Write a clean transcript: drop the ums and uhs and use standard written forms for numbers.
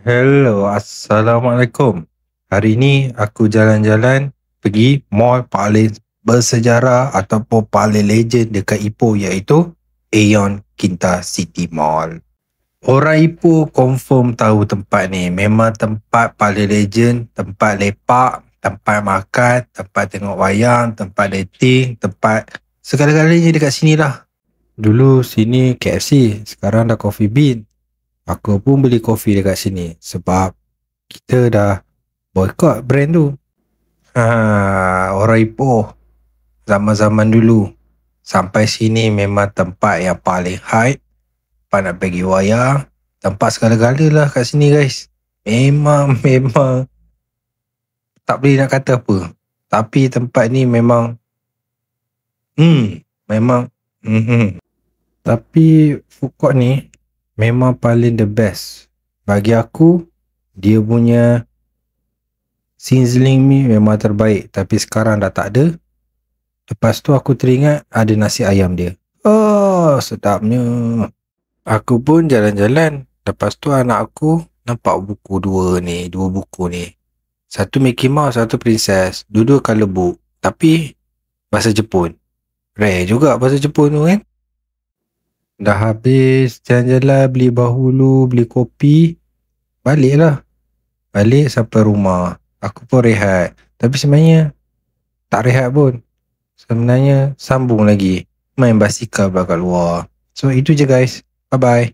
Hello, Assalamualaikum. Hari ni aku jalan-jalan pergi mall paling bersejarah ataupun paling legend dekat Ipoh, iaitu Aeon Kinta City Mall. Orang Ipoh confirm tahu tempat ni. Memang tempat paling legend, tempat lepak, tempat makan, tempat tengok wayang, tempat dating, tempat segala-galanya dekat sini lah. Dulu sini KFC, sekarang dah Coffee Bean. Aku pun beli kopi dekat sini sebab kita dah boycott brand tu. Orang Ipoh zaman-zaman dulu sampai sini memang tempat yang paling hype, tempat nak pergi wayang, tempat segala-gala lah kat sini guys. Memang tak boleh nak kata apa. Tapi tempat ni memang memang tapi food court ni memang paling the best. Bagi aku, dia punya sizzling mi memang terbaik. Tapi sekarang dah tak ada. Lepas tu aku teringat ada nasi ayam dia. Oh, sedapnya. Aku pun jalan-jalan. Lepas tu anak aku nampak buku dua buku ni. Satu Mickey Mouse, satu Princess. Dua-dua colour book. Tapi bahasa Jepun. Rare juga bahasa Jepun tu kan. Dah habis jalan-jalan, beli bahulu, beli kopi, baliklah. Balik sampai rumah, aku pun rehat. Tapi sebenarnya tak rehat pun. Sebenarnya sambung lagi main basikal belakang luar. So itu je guys. Bye bye.